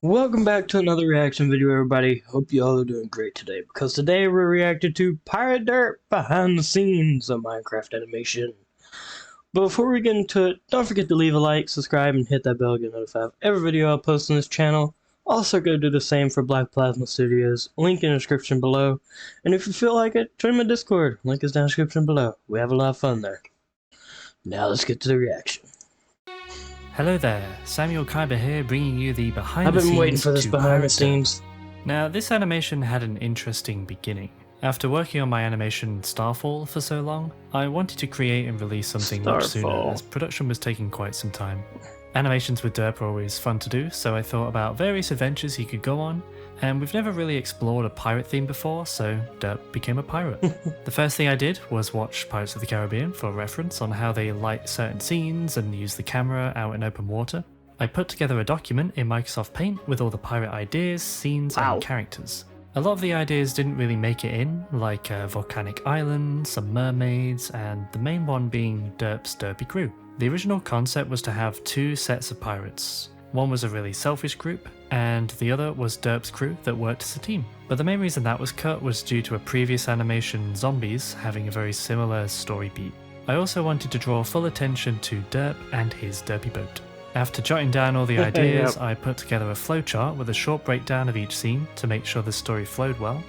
Welcome back to another reaction video, everybody. Hope you all are doing great today, because today we're reacting to Pirate Derp behind the scenes of Minecraft animation. But before we get into it, don't forget to leave a like, subscribe, and hit that bell to get notified of every video I post on this channel. Also go do the same for Black Plasma Studios, link in the description below. And if you feel like it, join my Discord, link is down in the description below. We have a lot of fun there. Now let's get to the reaction. Hello there, Samuel Kyber here, bringing you the behind the scenes. I've been waiting for this behind the scenes. Now, this animation had an interesting beginning. After working on my animation Starfall for so long, I wanted to create and release something much sooner, as production was taking quite some time. Animations with Derp are always fun to do, so I thought about various adventures he could go on, and we've never really explored a pirate theme before, so Derp became a pirate. The first thing I did was watch Pirates of the Caribbean for reference on how they light certain scenes and use the camera out in open water. I put together a document in Microsoft Paint with all the pirate ideas, scenes, and characters. A lot of the ideas didn't really make it in, like a volcanic island, some mermaids, and the main one being Derp's derpy crew. The original concept was to have two sets of pirates. One was a really selfish group, and the other was Derp's crew that worked as a team. But the main reason that was cut was due to a previous animation, Zombies, having a very similar story beat. I also wanted to draw full attention to Derp and his derpy boat. After jotting down all the ideas, I put together a flowchart with a short breakdown of each scene to make sure the story flowed well,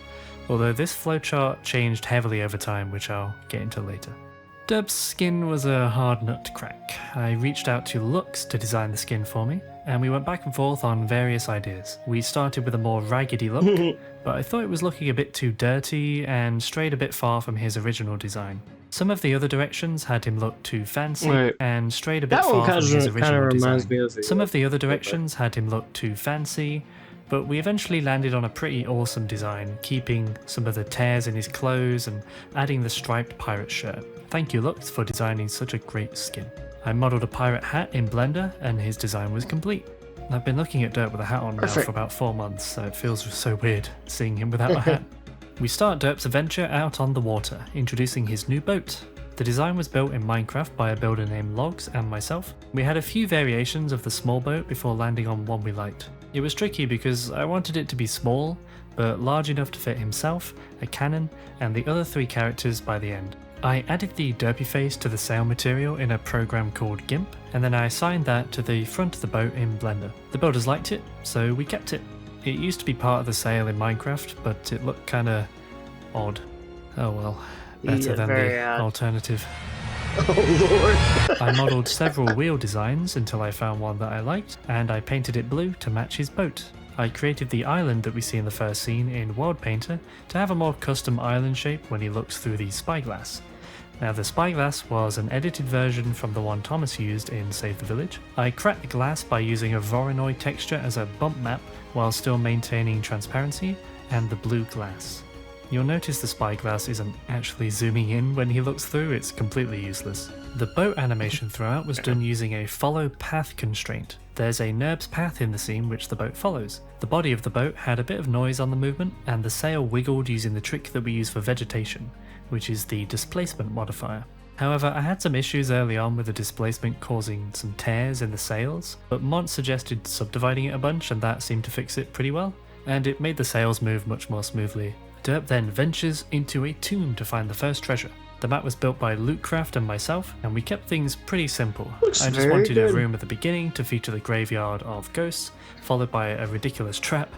although this flowchart changed heavily over time, which I'll get into later. Derp's skin was a hard nut to crack. I reached out to Lux to design the skin for me, and we went back and forth on various ideas. We started with a more raggedy look, but I thought it was looking a bit too dirty and strayed a bit far from his original design. Some of the other directions had him look too fancy and strayed a bit far from his original design. Some of the other directions had him look too fancy, but we eventually landed on a pretty awesome design, keeping some of the tears in his clothes and adding the striped pirate shirt. Thank you, Lux, for designing such a great skin. I modelled a pirate hat in Blender and his design was complete. I've been looking at Derp with a hat on now for about 4 months, so it feels so weird seeing him without a hat. We start Derp's adventure out on the water, introducing his new boat. The design was built in Minecraft by a builder named Logs and myself. We had a few variations of the small boat before landing on one we liked. It was tricky because I wanted it to be small, but large enough to fit himself, a cannon, and the other 3 characters by the end. I added the derpy face to the sail material in a program called GIMP, and then I assigned that to the front of the boat in Blender. The builders liked it, so we kept it. It used to be part of the sail in Minecraft, but it looked kinda odd. Oh well, better than the alternative. Oh lord. I modelled several wheel designs until I found one that I liked, and I painted it blue to match his boat. I created the island that we see in the first scene in World Painter to have a more custom island shape when he looks through the spyglass. Now the spyglass was an edited version from the one Thomas used in Save the Village. I cracked the glass by using a Voronoi texture as a bump map while still maintaining transparency and the blue glass. You'll notice the spyglass isn't actually zooming in when he looks through, it's completely useless. The boat animation throughout was done using a follow path constraint. There's a NURBS path in the scene which the boat follows. The body of the boat had a bit of noise on the movement, and the sail wiggled using the trick that we use for vegetation, which is the displacement modifier. However, I had some issues early on with the displacement causing some tears in the sails, but Mont suggested subdividing it a bunch and that seemed to fix it pretty well, and it made the sails move much more smoothly. Derp then ventures into a tomb to find the first treasure. The map was built by Lootcraft and myself, and we kept things pretty simple. I just wanted a room at the beginning to feature the graveyard of ghosts, followed by a ridiculous trap,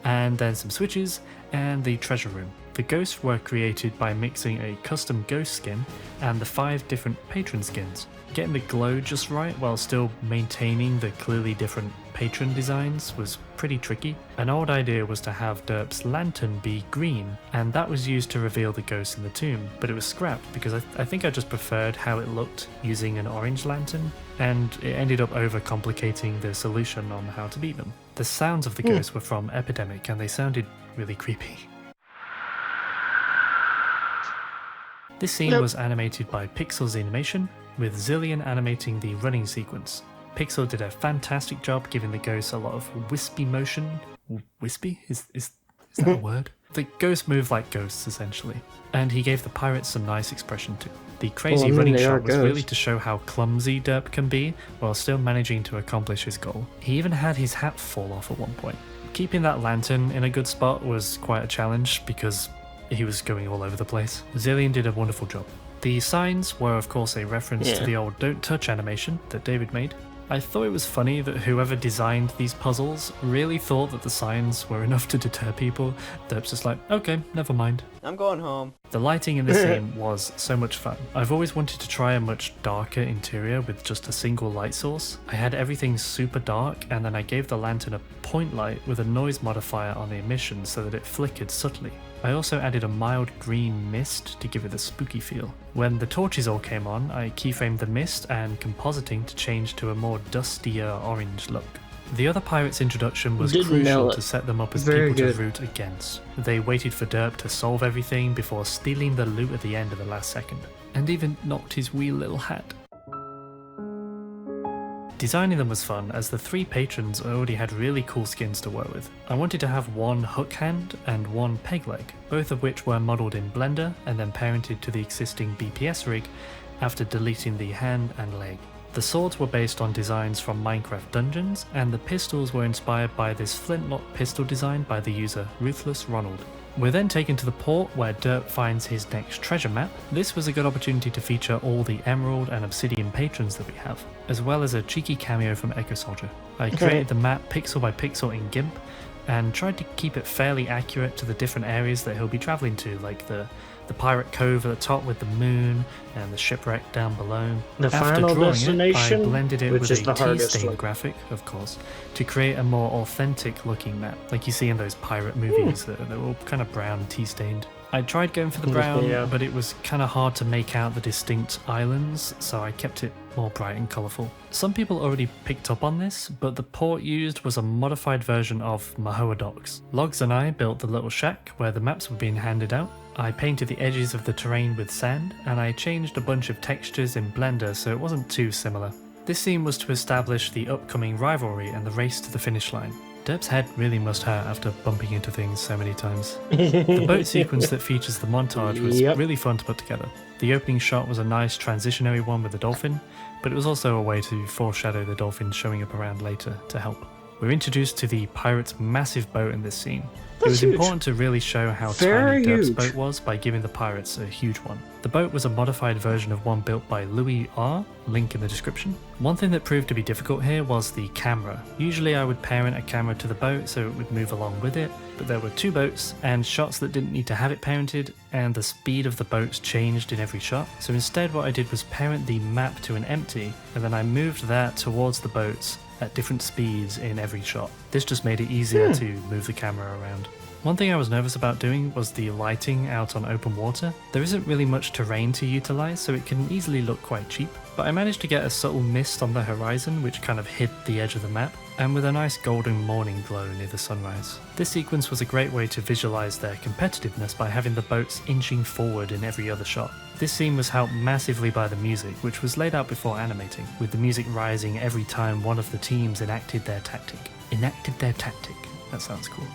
and then some switches, and the treasure room. The ghosts were created by mixing a custom ghost skin and the 5 different patron skins. Getting the glow just right while still maintaining the clearly different patron designs was pretty tricky. An old idea was to have Derp's lantern be green, and that was used to reveal the ghosts in the tomb, but it was scrapped because I think I just preferred how it looked using an orange lantern, and it ended up overcomplicating the solution on how to beat them. The sounds of the ghosts were from Epidemic, and they sounded really creepy. This scene was animated by Pixel's animation, with Zillion animating the running sequence. Pixel did a fantastic job giving the ghosts a lot of wispy motion. Wispy? Is that a word? The ghosts move like ghosts, essentially. And he gave the pirates some nice expression too. The crazy running shot was really to show how clumsy Derp can be while still managing to accomplish his goal. He even had his hat fall off at one point. Keeping that lantern in a good spot was quite a challenge because he was going all over the place. Zillion did a wonderful job. The signs were of course a reference to the old don't touch animation that David made. I thought it was funny that whoever designed these puzzles really thought that the signs were enough to deter people. Derp's just like, okay, never mind. I'm going home. The lighting in this scene was so much fun. I've always wanted to try a much darker interior with just a single light source. I had everything super dark and then I gave the lantern a point light with a noise modifier on the emission so that it flickered subtly. I also added a mild green mist to give it a spooky feel. When the torches all came on, I keyframed the mist and compositing to change to a more dustier orange look. The other pirates' introduction was crucial to set them up as people to root against. They waited for Derp to solve everything before stealing the loot at the end of the last second, and even knocked his wee little hat. Designing them was fun, as the three patrons already had really cool skins to work with. I wanted to have one hook hand and one peg leg, both of which were modelled in Blender and then parented to the existing BPS rig after deleting the hand and leg. The swords were based on designs from Minecraft Dungeons, and the pistols were inspired by this flintlock pistol design by the user Ruthless Ronald. We're then taken to the port where Derp finds his next treasure map. This was a good opportunity to feature all the emerald and obsidian patrons that we have, as well as a cheeky cameo from Echo Soldier. I created the map pixel by pixel in GIMP and tried to keep it fairly accurate to the different areas that he'll be travelling to, like the pirate cove at the top with the moon and the shipwreck down below. The After final drawing destination, it, I blended it which with is a the hardest tea-stain one. graphic, of course, to create a more authentic looking map, like you see in those pirate movies that are all kind of brown tea-stained. I tried going for the brown, but it was kind of hard to make out the distinct islands, so I kept it more bright and colourful. Some people already picked up on this, but the port used was a modified version of Mahoa Docks. Logs and I built the little shack where the maps were being handed out. I painted the edges of the terrain with sand, and I changed a bunch of textures in Blender so it wasn't too similar. This scene was to establish the upcoming rivalry and the race to the finish line. Derp's head really must hurt after bumping into things so many times. The boat sequence that features the montage was really fun to put together. The opening shot was a nice transitionary one with the dolphin, but it was also a way to foreshadow the dolphin showing up around later to help. We're introduced to the pirate's massive boat in this scene. It was important to really show how tiny Derp's boat was by giving the pirates a huge one. The boat was a modified version of one built by Louis R, link in the description. One thing that proved to be difficult here was the camera. Usually I would parent a camera to the boat so it would move along with it, but there were two boats and shots that didn't need to have it parented, and the speed of the boats changed in every shot. So instead what I did was parent the map to an empty, and then I moved that towards the boats at different speeds in every shot. This just made it easier to move the camera around. One thing I was nervous about doing was the lighting out on open water. There isn't really much terrain to utilise, so it can easily look quite cheap, but I managed to get a subtle mist on the horizon which kind of hid the edge of the map, and with a nice golden morning glow near the sunrise. This sequence was a great way to visualise their competitiveness by having the boats inching forward in every other shot. This scene was helped massively by the music, which was laid out before animating, with the music rising every time one of the teams enacted their tactic. Enacted their tactic. That sounds cool.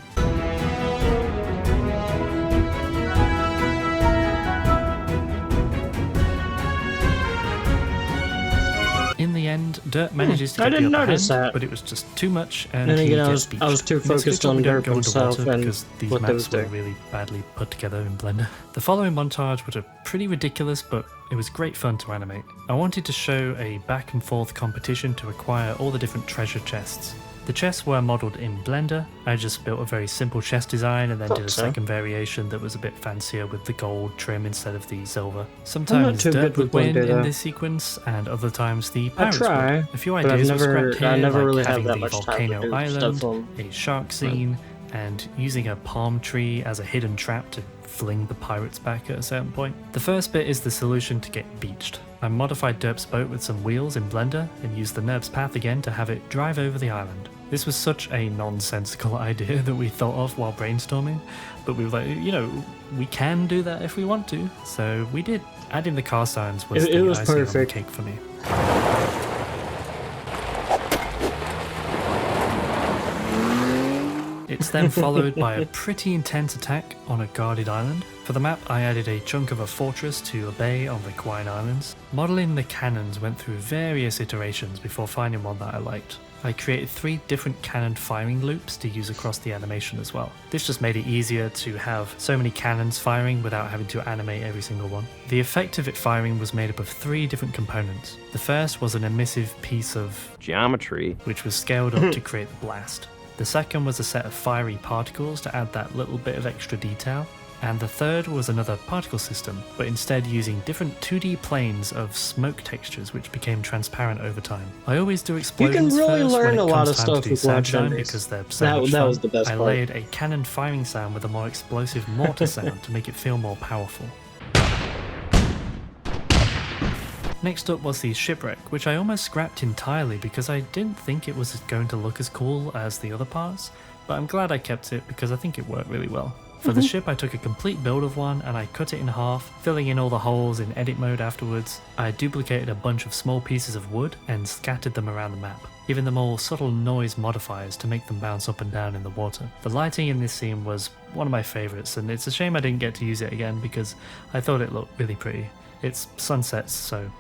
In the end, Derp manages to get the upper hand, but it was just too much, and he gets beached. I was too focused on Derp himself and because these what they maps was were doing. really badly put together in Blender. The following montage was pretty ridiculous, but it was great fun to animate. I wanted to show a back and forth competition to acquire all the different treasure chests. The chests were modelled in Blender. I just built a very simple chest design and then did a second variation that was a bit fancier with the gold trim instead of the silver. Sometimes Derp would win in this sequence, and other times the pirates would. A few ideas were scrapped here, like having the volcano island, a shark scene, and using a palm tree as a hidden trap to fling the pirates back at a certain point. The first bit is the solution to get beached. I modified Derp's boat with some wheels in Blender and used the NURBS path again to have it drive over the island. This was such a nonsensical idea that we thought of while brainstorming, but we were like, you know, we can do that if we want to, so we did. Adding the car signs was the icing on the cake for me. It's then followed by a pretty intense attack on a guarded island. For the map, I added a chunk of a fortress to a bay on the Quine Islands. Modelling the cannons went through various iterations before finding one that I liked. I created 3 different cannon firing loops to use across the animation as well. This just made it easier to have so many cannons firing without having to animate every single one. The effect of it firing was made up of 3 different components. The first was an emissive piece of geometry, which was scaled up to create the blast. The second was a set of fiery particles to add that little bit of extra detail. And the third was another particle system, but instead using different 2D planes of smoke textures which became transparent over time. I always do explosions you can really first learn when it a lot comes of time stuff to do with sound live design renders. because they're so much That fun. was the best I part. layered a cannon firing sound with a more explosive mortar sound to make it feel more powerful. Next up was the shipwreck, which I almost scrapped entirely because I didn't think it was going to look as cool as the other parts, but I'm glad I kept it because I think it worked really well. For the ship, I took a complete build of one and I cut it in half, filling in all the holes in edit mode afterwards. I duplicated a bunch of small pieces of wood and scattered them around the map, giving them all subtle noise modifiers to make them bounce up and down in the water. The lighting in this scene was one of my favourites, and it's a shame I didn't get to use it again because I thought it looked really pretty. It's sunsets, so,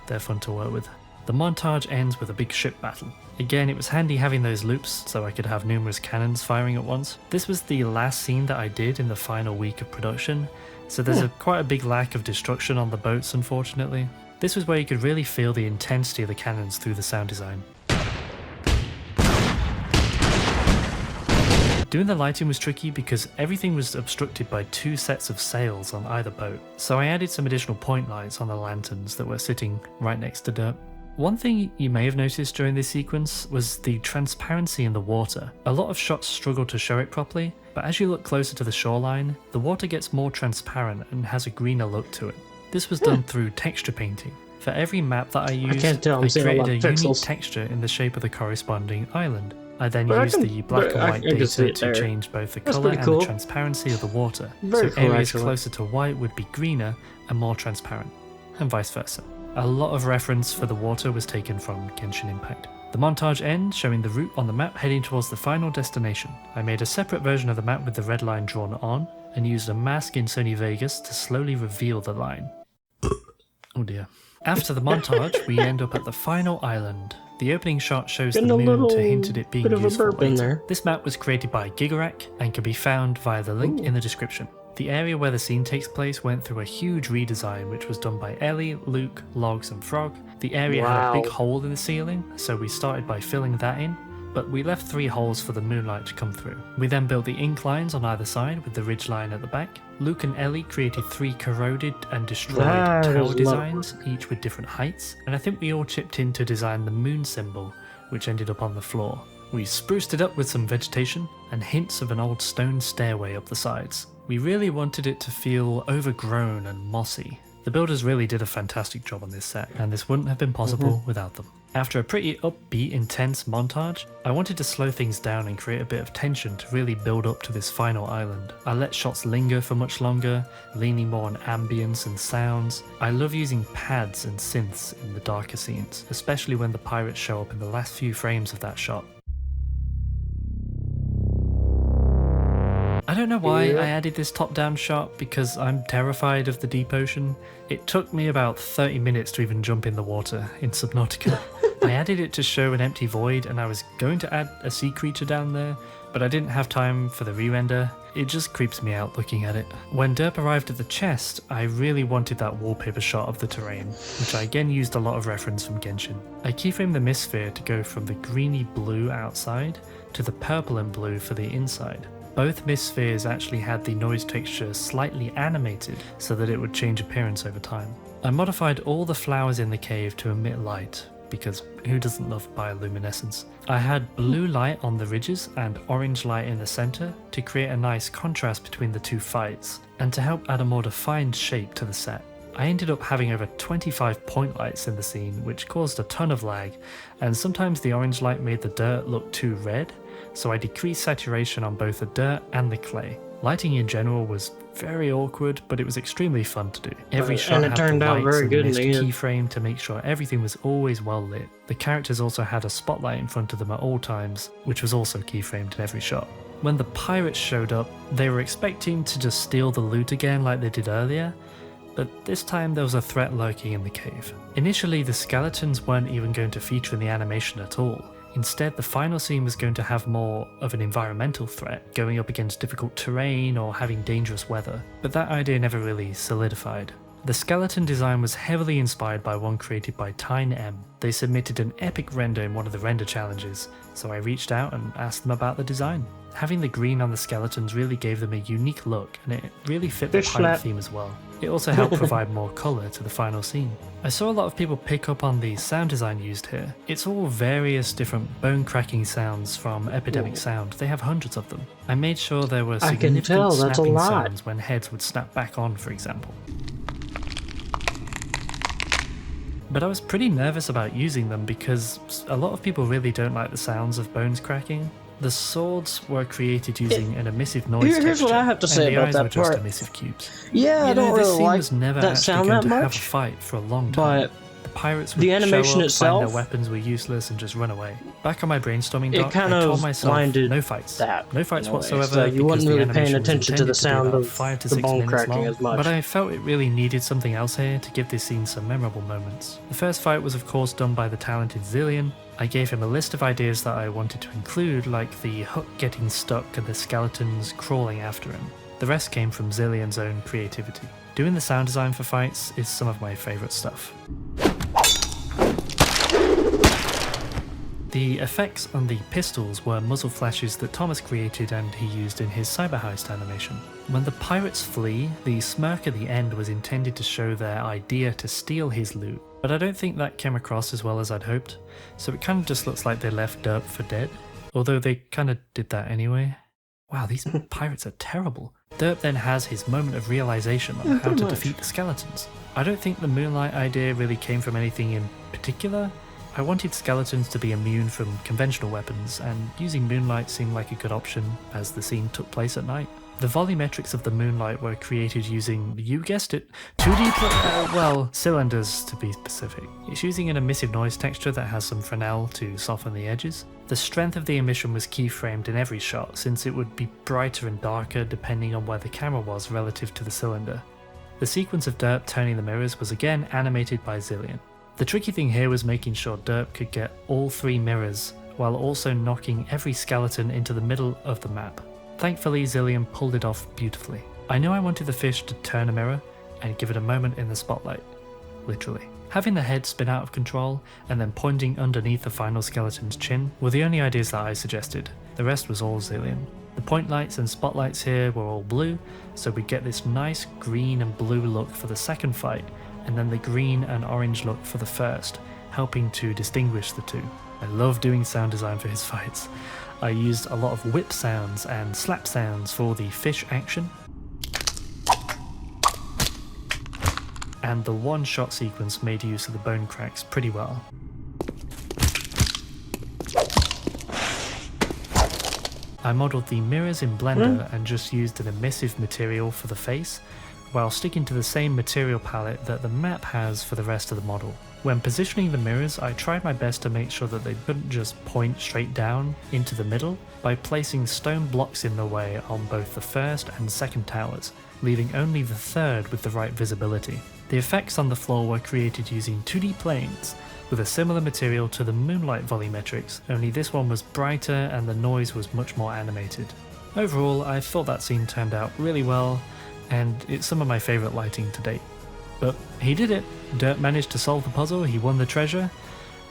they're fun to work with. The montage ends with a big ship battle. Again, it was handy having those loops so I could have numerous cannons firing at once. This was the last scene that I did in the final week of production, so there's quite a big lack of destruction on the boats, unfortunately. This was where you could really feel the intensity of the cannons through the sound design. Doing the lighting was tricky because everything was obstructed by 2 sets of sails on either boat, so I added some additional point lights on the lanterns that were sitting right next to Derp. One thing you may have noticed during this sequence was the transparency in the water. A lot of shots struggle to show it properly, but as you look closer to the shoreline, the water gets more transparent and has a greener look to it. This was done through texture painting. For every map that I used, I created a unique texture in the shape of the corresponding island. I then used the black and white data to change both the colour and the transparency of the water, so areas closer to white would be greener and more transparent, and vice versa. A lot of reference for the water was taken from Genshin Impact. The montage ends showing the route on the map heading towards the final destination. I made a separate version of the map with the red line drawn on, and used a mask in Sony Vegas to slowly reveal the line. Oh dear. After the montage, we end up at the final island. The opening shot shows the moon to hint at it being useful later. This map was created by Gigarak and can be found via the link in the description. The area where the scene takes place went through a huge redesign which was done by Ellie, Luke, Logs and Frog. The area had a big hole in the ceiling, so we started by filling that in, but we left 3 holes for the moonlight to come through. We then built the inclines on either side with the ridge line at the back. Luke and Ellie created 3 corroded and destroyed tower designs, each with different heights, and I think we all chipped in to design the moon symbol, which ended up on the floor. We spruced it up with some vegetation and hints of an old stone stairway up the sides. We really wanted it to feel overgrown and mossy. The builders really did a fantastic job on this set, and this wouldn't have been possible without them. After a pretty upbeat, intense montage, I wanted to slow things down and create a bit of tension to really build up to this final island. I let shots linger for much longer, leaning more on ambience and sounds. I love using pads and synths in the darker scenes, especially when the pirates show up in the last few frames of that shot. I don't know why I added this top-down shot because I'm terrified of the deep ocean. It took me about 30 minutes to even jump in the water in Subnautica. I added it to show an empty void and I was going to add a sea creature down there, but I didn't have time for the re-render. It just creeps me out looking at it. When Derp arrived at the chest, I really wanted that wallpaper shot of the terrain, which I again used a lot of reference from Genshin. I keyframed the mist sphere to go from the greeny blue outside to the purple and blue for the inside. Both mist spheres actually had the noise texture slightly animated so that it would change appearance over time. I modified all the flowers in the cave to emit light, because who doesn't love bioluminescence? I had blue light on the ridges and orange light in the center to create a nice contrast between the 2 fights, and to help add a more defined shape to the set. I ended up having over 25 point lights in the scene, which caused a ton of lag, and sometimes the orange light made the dirt look too red, so I decreased saturation on both the dirt and the clay. Lighting in general was very awkward, but it was extremely fun to do. Every shot and it had turned the out lights very and good in mist the end. keyframe to make sure everything was always well lit. The characters also had a spotlight in front of them at all times, which was also keyframed in every shot. When the pirates showed up, they were expecting to just steal the loot again like they did earlier, but this time there was a threat lurking in the cave. Initially, the skeletons weren't even going to feature in the animation at all. Instead, the final scene was going to have more of an environmental threat, going up against difficult terrain or having dangerous weather, but that idea never really solidified. The skeleton design was heavily inspired by one created by TineM. They submitted an epic render in one of the render challenges, so I reached out and asked them about the design. Having the green on the skeletons really gave them a unique look, and it really fit the pirate theme as well. It also helped provide more colour to the final scene. I saw a lot of people pick up on the sound design used here. It's all various different bone cracking sounds from Epidemic Sound. They have hundreds of them. I made sure there were significant snapping sounds when heads would snap back on, for example. But I was pretty nervous about using them because a lot of people really don't like the sounds of bones cracking. The swords were created using an emissive noise texture, here's what I have to say and the about eyes that were just part. emissive cubes. Yeah, I don't really like was never that sound going that to have a much, fight for a long time. but The pirates would the animation show up, itself, find their weapons were useless, and just run away. Back on my brainstorming it doc, kind I told of myself blinded no fights. that No fights in a way, whatsoever. so you wasn't because the really paying animation was attention to the intended be sound about of 5 to the 6 bone minutes cracking long, as much. But I felt it really needed something else here to give this scene some memorable moments. The first fight was of course done by the talented Zillion. I gave him a list of ideas that I wanted to include, like the hook getting stuck and the skeletons crawling after him. The rest came from Zillion's own creativity. Doing the sound design for fights is some of my favourite stuff. The effects on the pistols were muzzle flashes that Thomas created and he used in his cyber heist animation. When the pirates flee, the smirk at the end was intended to show their idea to steal his loot, but I don't think that came across as well as I'd hoped, so it kind of just looks like they left Derp for dead, although they kind of did that anyway. Wow, these pirates are terrible. Derp then has his moment of realization on how to defeat the skeletons. I don't think the moonlight idea really came from anything in particular. I wanted skeletons to be immune from conventional weapons, and using moonlight seemed like a good option as the scene took place at night. The volumetrics of the moonlight were created using, you guessed it, 2D cylinders to be specific. It's using an emissive noise texture that has some Fresnel to soften the edges. The strength of the emission was keyframed in every shot, since it would be brighter and darker depending on where the camera was relative to the cylinder. The sequence of Derp turning the mirrors was again animated by Zillion. The tricky thing here was making sure Derp could get all 3 mirrors, while also knocking every skeleton into the middle of the map. Thankfully, Zillion pulled it off beautifully. I knew I wanted the fish to turn a mirror and give it a moment in the spotlight. Literally. Having the head spin out of control and then pointing underneath the final skeleton's chin were the only ideas that I suggested. The rest was all Zillion. The point lights and spotlights here were all blue, so we get this nice green and blue look for the second fight, and then the green and orange look for the first, helping to distinguish the two. I love doing sound design for his fights. I used a lot of whip sounds and slap sounds for the fish action, and the one-shot sequence made use of the bone cracks pretty well. I modelled the mirrors in Blender and just used an emissive material for the face, while sticking to the same material palette that the map has for the rest of the model. When positioning the mirrors, I tried my best to make sure that they couldn't just point straight down into the middle by placing stone blocks in the way on both the first and second towers, leaving only the third with the right visibility. The effects on the floor were created using 2D planes, with a similar material to the moonlight volumetrics, only this one was brighter and the noise was much more animated. Overall, I thought that scene turned out really well, and it's some of my favourite lighting to date. But he did it. Derp managed to solve the puzzle, he won the treasure,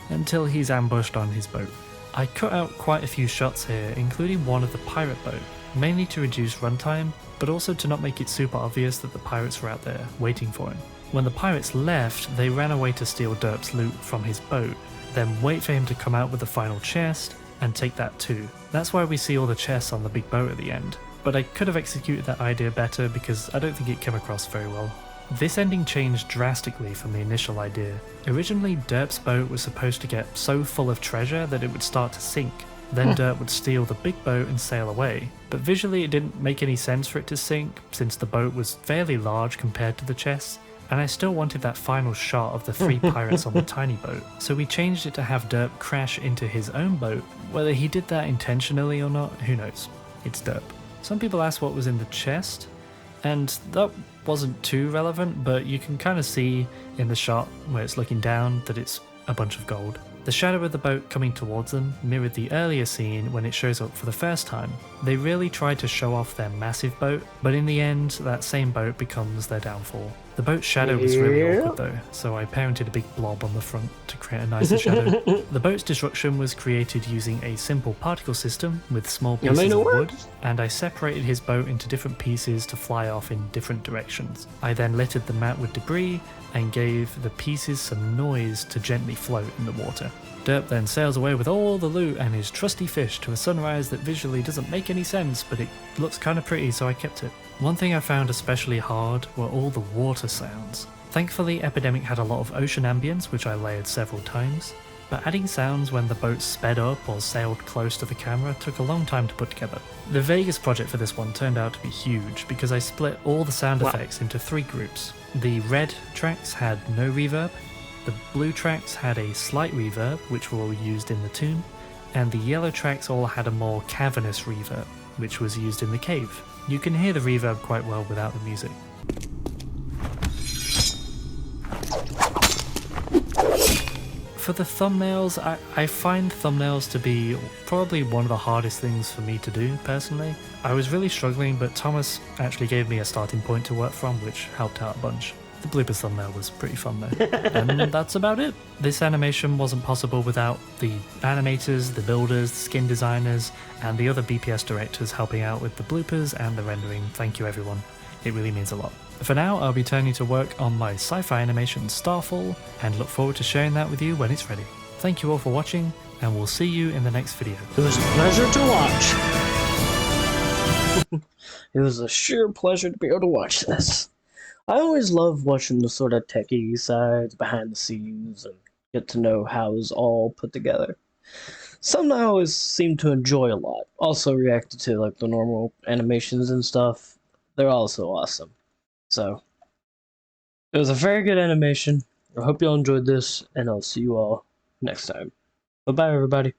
until he's ambushed on his boat. I cut out quite a few shots here, including one of the pirate boat, mainly to reduce runtime, but also to not make it super obvious that the pirates were out there waiting for him. When the pirates left, they ran away to steal Derp's loot from his boat, then wait for him to come out with the final chest, and take that too. That's why we see all the chests on the big boat at the end. But I could have executed that idea better because I don't think it came across very well. This ending changed drastically from the initial idea. Originally, Derp's boat was supposed to get so full of treasure that it would start to sink. Then Derp would steal the big boat and sail away, but visually it didn't make any sense for it to sink since the boat was fairly large compared to the chest, and I still wanted that final shot of the 3 pirates on the tiny boat, so we changed it to have Derp crash into his own boat. Whether he did that intentionally or not, who knows? It's Derp. Some people ask what was in the chest, and that wasn't too relevant, but you can kind of see in the shot where it's looking down that it's a bunch of gold. The shadow of the boat coming towards them mirrored the earlier scene when it shows up for the first time. They really tried to show off their massive boat, but in the end, that same boat becomes their downfall. The boat's shadow was really awkward though, so I parented a big blob on the front to create a nicer shadow. The boat's destruction was created using a simple particle system with small pieces of wood, and I separated his boat into different pieces to fly off in different directions. I then littered the mat with debris and gave the pieces some noise to gently float in the water. Derp then sails away with all the loot and his trusty fish to a sunrise that visually doesn't make any sense, but it looks kind of pretty, so I kept it. One thing I found especially hard were all the water sounds. Thankfully, Epidemic had a lot of ocean ambience, which I layered several times, but adding sounds when the boat sped up or sailed close to the camera took a long time to put together. The Vegas project for this one turned out to be huge because I split all the sound effects into 3 groups. The red tracks had no reverb, the blue tracks had a slight reverb, which were all used in the tune, and the yellow tracks all had a more cavernous reverb, which was used in the cave. You can hear the reverb quite well without the music. For the thumbnails, I find thumbnails to be probably one of the hardest things for me to do, personally. I was really struggling, but Thomas actually gave me a starting point to work from, which helped out a bunch. The bloopers thumbnail was pretty fun though. And that's about it. This animation wasn't possible without the animators, the builders, the skin designers, and the other BPS directors helping out with the bloopers and the rendering. Thank you everyone. It really means a lot. For now, I'll be turning to work on my sci-fi animation Starfall, and look forward to sharing that with you when it's ready. Thank you all for watching, and we'll see you in the next video. It was a pleasure to watch. It was a sheer pleasure to be able to watch this. I always love watching the sort of techie sides, behind the scenes, and get to know how it's all put together. Something I always seem to enjoy a lot. Also reacted to like the normal animations and stuff. They're also awesome. So, it was a very good animation. I hope you all enjoyed this, and I'll see you all next time. Bye-bye, everybody.